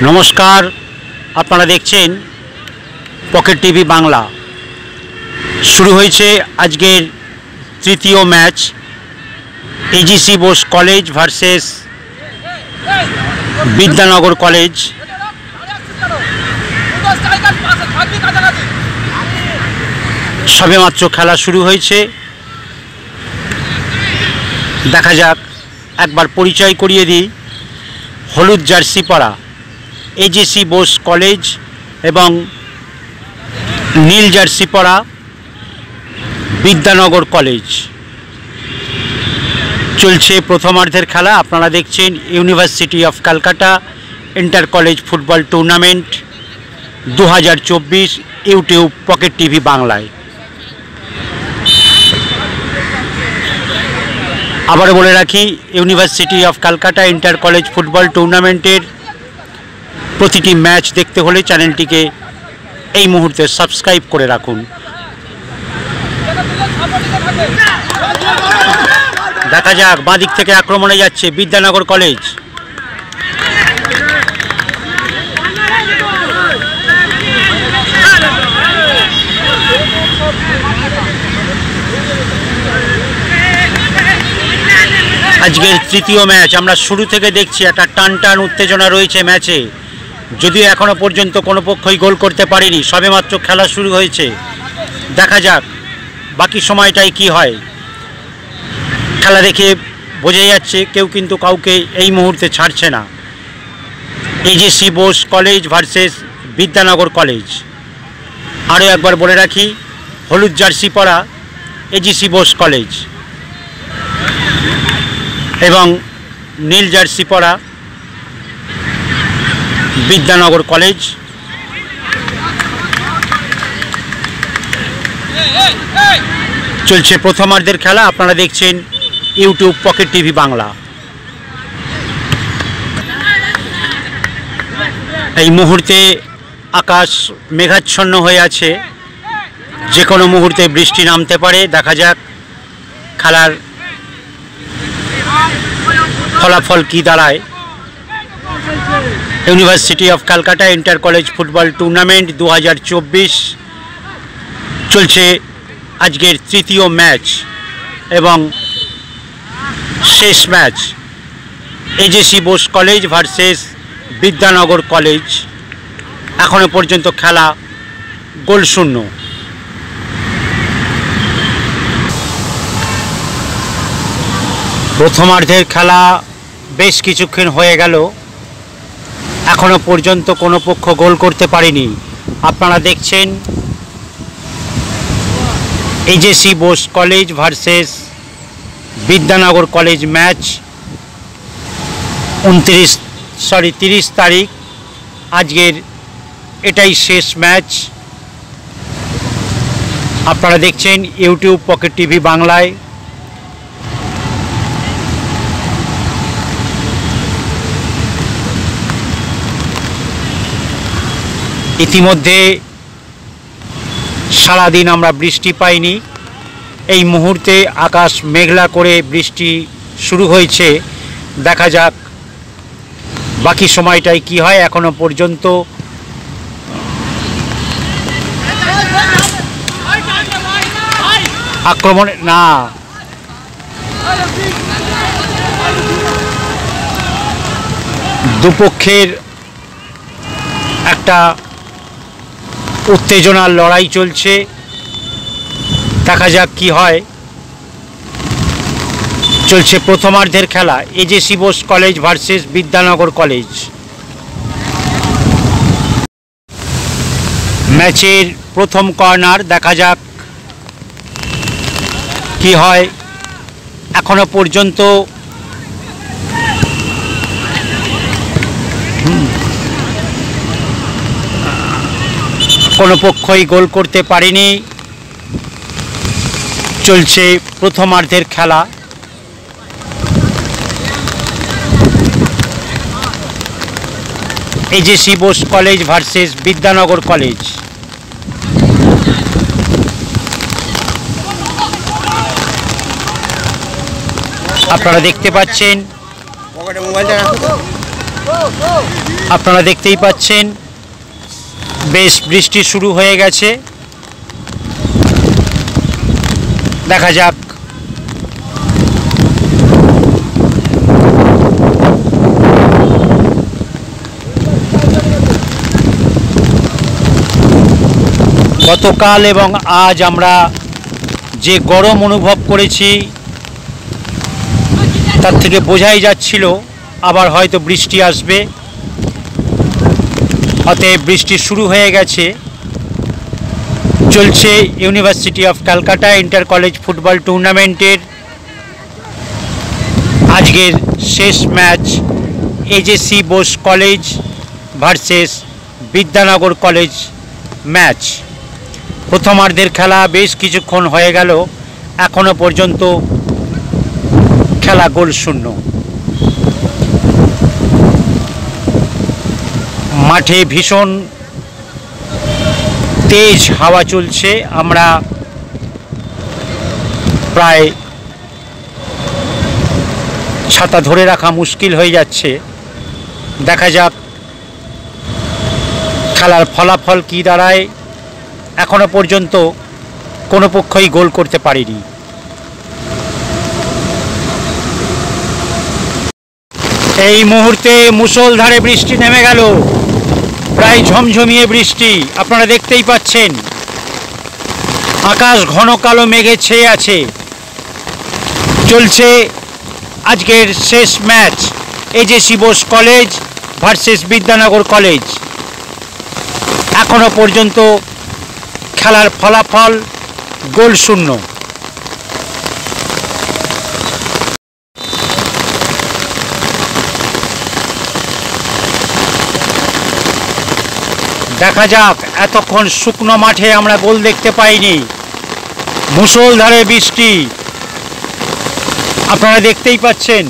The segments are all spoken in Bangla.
নমস্কার, আপনারা দেখছেন পকেট টিভি বাংলা। শুরু হয়েছে আজকের তৃতীয় match, এজিসি Bose college versus Vidyanagar college. সবেমাত্র খেলা শুরু হয়েছে, দেখা যাক। একবার পরিচয় করিয়ে দিই, হলুদ জার্সি পরা এজিসি বোস কলেজ এবং নীল জার্সি পরা বিদ্যানগর কলেজ। চলছে প্রথমার্ধের খেলা। আপনারা দেখছেন university of Calcutta inter college football tournament 2024 YouTube pocket TV বাংলায়। আবার বলে রাখি, university of Calcutta inter college football টুর্নামেন্টের প্রতিটি ম্যাচ দেখতে হলে চ্যানেলটিকে এই মুহূর্তে সাবস্ক্রাইব করে রাখুন। দেখা যাক, বাঁ দিক থেকে আক্রমণে যাচ্ছে বিদ্যানগর কলেজ। আজকের তৃতীয় ম্যাচ আমরা শুরু থেকে দেখছি, একটা টান টান উত্তেজনা রয়েছে ম্যাচে, যদিও এখনো পর্যন্ত কোনো পক্ষই গোল করতে পারেনি। সবেমাত্র খেলা শুরু হয়েছে, দেখা যাক বাকি সময়টাই কি হয়। খেলা দেখে বোঝা যাচ্ছে কেউ কিন্তু কাউকে এই মুহূর্তে ছাড়ছে না। এজিসি Bose college versus Vidyanagar college. আরও একবার বলে রাখি, হলুদ জার্সি পরা এজিসি বোস কলেজ এবং নীল জার্সি পরা বিদ্যানগর কলেজ। চলছে প্রথমার্ধের খেলা। আপনারা দেখছেন ইউটিউব পকেট টিভি বাংলা। এই মুহূর্তে আকাশ মেঘাচ্ছন্ন হয়ে আছে, যে কোনো মুহূর্তে বৃষ্টি নামতে পারে। দেখা যাক খেলার ফলাফল কি দাঁড়ায়। University of Calcutta inter college football tournament 2024 চলছে আজকের তৃতীয় ম্যাচ এবং শেষ match, এজিসি Bose college versus Vidyanagar college. এখনো পর্যন্ত খেলা গোলশূন্য। প্রথমার্ধের খেলা বেশ কিছুক্ষণ হয়ে গেল, এখনো পর্যন্ত কোনো পক্ষ গোল করতে পারেনি। আপনারা দেখছেন এজিসি Bose college versus Vidyanagar college match. 30 তারিখ আজকের এটাই শেষ ম্যাচ। আপনারা দেখছেন ইউটিউব পকেট টিভি বাংলায়। ইতিমধ্যে সারাদিন আমরা বৃষ্টি পাইনি, এই মুহূর্তে আকাশ মেঘলা করে বৃষ্টি শুরু হয়েছে। দেখা যাক বাকি সময়টাই কি হয়। এখনো পর্যন্ত আক্রমণ না, দুপক্ষের একটা উত্তেজনার লড়াই চলছে। দেখা যাক কি হয়। চলছে প্রথমার্ধের খেলা, এজিসি Bose college versus Vidyanagar college. ম্যাচের প্রথম কর্নার, দেখা যাক কি হয়। এখনো পর্যন্ত কোনো পক্ষই গোল করতে পারেনি। চলছে প্রথমার্ধের খেলা। এজিসি Bose college versus Vidyanagar college. আপনারা দেখতে পাচ্ছেন আপনারা দেখতেই পাচ্ছেন বেশ বৃষ্টি শুরু হয়ে গেছে। দেখা যাক গতকাল এবং আজ আমরা যে গরম অনুভব করেছি তার থেকে বোঝাই যাচ্ছিল আবার হয়তো বৃষ্টি আসবে। অতএব বৃষ্টি শুরু হয়ে গেছে। চলছে University of Calcutta inter college football টুর্নামেন্টের আজকের শেষ match AJC Bose college versus Vidyanagar college match. প্রথমার্ধের খেলা বেশ কিছুক্ষণ হয়ে গেল, এখনো পর্যন্ত খেলা গোল শূন্য। মাঠে ভীষণ তেজ হাওয়া চলছে। আমরা প্রায় ছাতা ধরে রাখা মুশকিল হয়ে যাচ্ছে। দেখা যাক খেলার ফলাফল কী দাঁড়ায়। এখনো পর্যন্ত কোনো পক্ষই গোল করতে পারেনি। এই মুহূর্তে মুষলধারে বৃষ্টি নেমে গেল, প্রায় ঝমঝমিয়ে বৃষ্টি। আপনারা দেখতেই পাচ্ছেন আকাশ ঘন কালো মেঘে ছেয়ে আছে। চলছে আজকের শেষ match AJC Bose college versus Vidyanagar college. এখনো পর্যন্ত খেলার ফলাফল গোল শূন্য। দেখা যাক, এতক্ষণ শুকনো মাঠে আমরা গোল দেখতে পাইনি। মুষলধারে বৃষ্টি আপনারা দেখতেই পাচ্ছেন।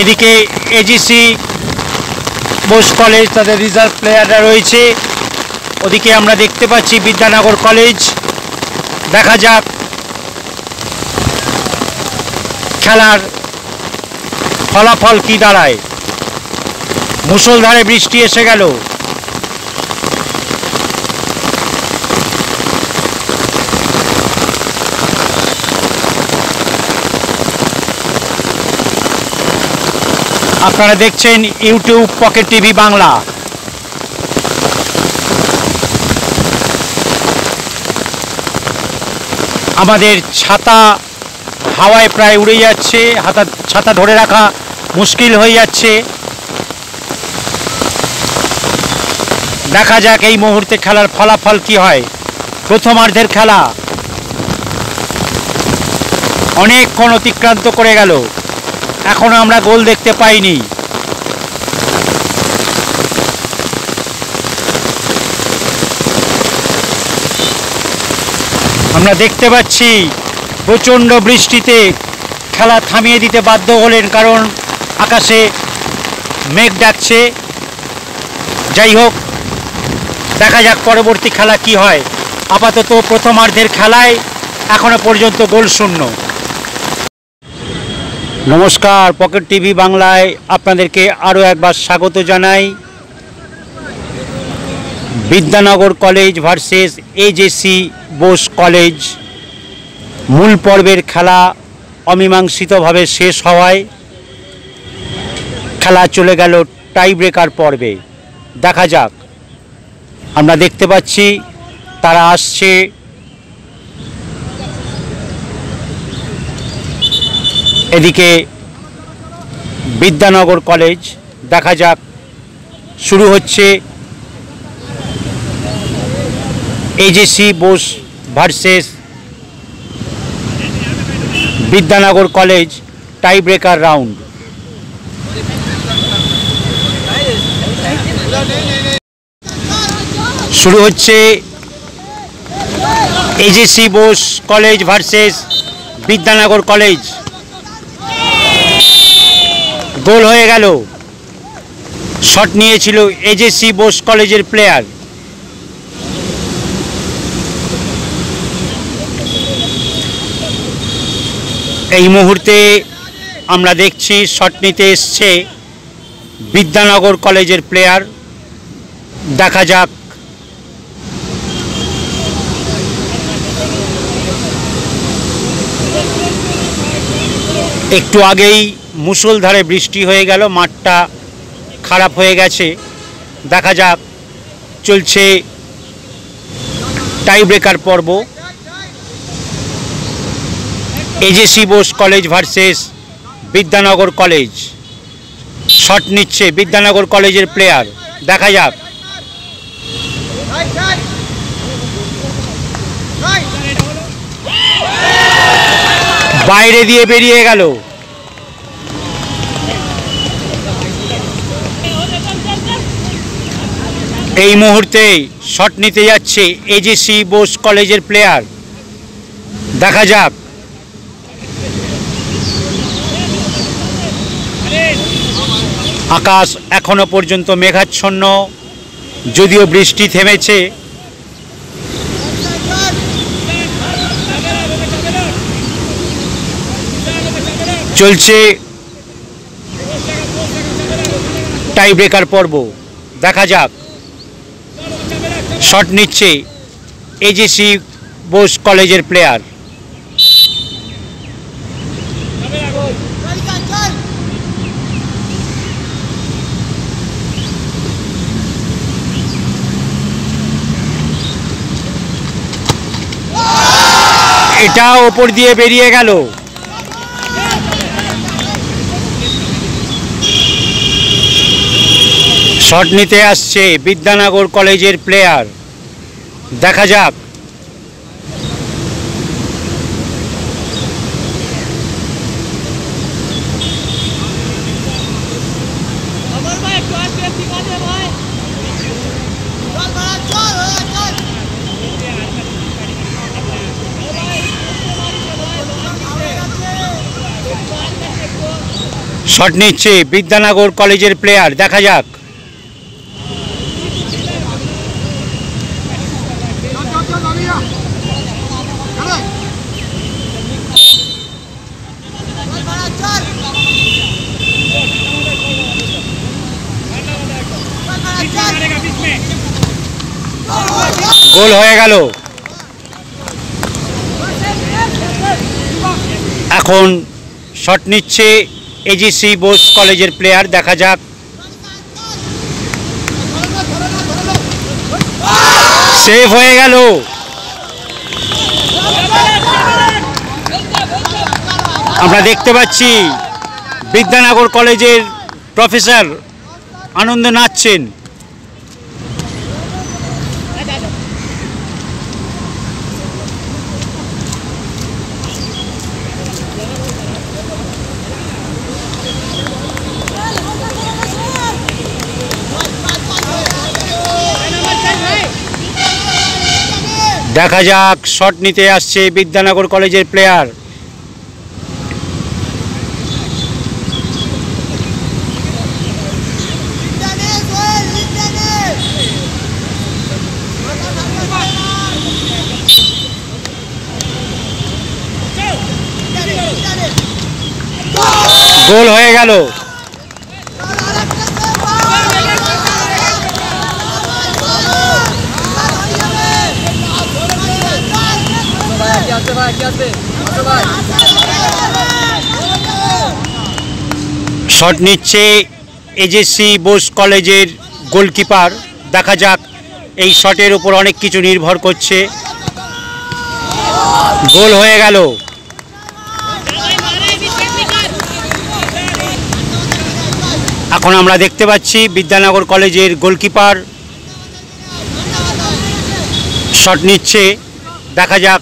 এদিকে এজিসি বোস কলেজ তাদের রিজার্ভ প্লেয়াররা রয়েছে, ওদিকে আমরা দেখতে পাচ্ছি বিদ্যানগর কলেজ। দেখা যাক খেলার ফলাফল কি দাঁড়ায়। মুষলধারে বৃষ্টি এসে গেল। আপনারা দেখছেন ইউটিউব পকেট টিভি বাংলা। আমাদের ছাতা হাওয়ায় প্রায় উড়ে যাচ্ছে, ছাতা ধরে রাখা মুশকিল হয়ে যাচ্ছে। দেখা যাক এই মুহূর্তে খেলার ফলাফল কি হয়। প্রথমার্ধের খেলা অনেকক্ষণ অতিক্রান্ত করে গেল, এখনো আমরা গোল দেখতে পাইনি। আমরা দেখতে পাচ্ছি প্রচণ্ড বৃষ্টিতে খেলা থামিয়ে দিতে বাধ্য হলেন, কারণ আকাশে মেঘ ডাকছে। যাই হোক, দেখা যাক পরবর্তী খেলা কি হয়। আপাতত প্রথমার্ধের খেলায় এখনো পর্যন্ত গোল শূন্য। নমস্কার, পকেট টিভি বাংলায় আপনাদেরকে আরও একবার স্বাগত জানাই। Bidyanagar college versus AJC Bose college মূল পর্বের খেলা অমীমাংসিতভাবে শেষ হওয়ায় খেলা চলে গেল টাই ব্রেকার পর্বে। দেখা যাক, আমরা দেখতে পাচ্ছি তারা আসছে। এদিকে বিদ্যানগর কলেজ। দেখা যাক, শুরু হচ্ছে AJC Bose versus Vidyanagar college tie breaker round. শুরু হচ্ছে AJC Bose college versus Vidyanagar college. Goal হয়ে গেল। শট নিয়েছিল এজেসি বোস কলেজের প্লেয়ার। এই মুহূর্তে আমরা দেখছি শট নিতে এসছে বিদ্যানগর কলেজের প্লেয়ার। দেখা যাক একটু আগেই মুষলধারে বৃষ্টি হয়ে গেল, মাঠটা খারাপ হয়ে গেছে। দেখা যাক, চলছে টাই ব্রেকার পর্ব। AJC Bose college versus Vidyanagar college. Shot নিচ্ছে বিদ্যানগর কলেজের প্লেয়ার। দেখা যাক, বাইরে দিয়ে বেরিয়ে গেল। এই মুহূর্তে শট নিতে যাচ্ছে এজেসি বোস কলেজের প্লেয়ার। দেখা যাক, আকাশ এখনো পর্যন্ত মেঘাচ্ছন্ন, যদিও বৃষ্টি থেমেছে। চলছে টাই ব্রেকার পর্ব। দেখা যাক, শট নিচ্ছে এজেসি বোস কলেজের প্লেয়ার। এটা ওপর দিয়ে বেরিয়ে গেল। শট নিতে আসছে বিদ্যানগর কলেজের প্লেয়ার। দেখা যাক, শট নিচ্ছে বিদ্যানগর কলেজের প্লেয়ার। দেখা যাক, গোল হয়ে গেল। এখন শট নিচ্ছে এজেসি বোস কলেজের প্লেয়ার। দেখা যাক, সেভ হয়ে গেল। আমরা দেখতে পাচ্ছি বিদ্যানগর কলেজের প্রফেসর আনন্দে নাচছেন। দেখা যাক, শট নিতে আসছে বিদ্যানগর কলেজের প্লেয়ার। গোল হয়ে গেল। শট নিচ্ছে এজেসি বোস কলেজের গোলকিপার। দেখা যাক, এই শটের উপর অনেক কিছু নির্ভর করছে। গোল হয়ে গেল। এখন আমরা দেখতে পাচ্ছি বিদ্যানগর কলেজের গোলকিপার শট নিচ্ছে। দেখা যাক,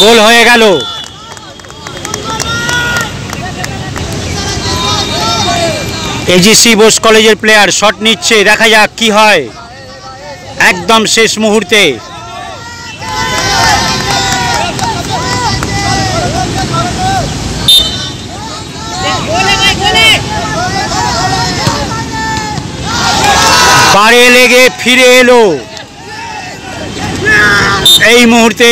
গোল হয়ে গেল। এজেসি বোস কলেজের প্লেয়ার শট নিচ্ছে। দেখা যাক কি হয়। একদম শেষ মুহূর্তে বারে লেগে ফিরে এলো। এই মুহূর্তে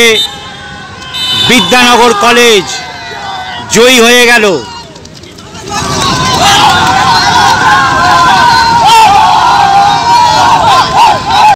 বিদ্যানগর কলেজ জয়ী হয়ে গেল।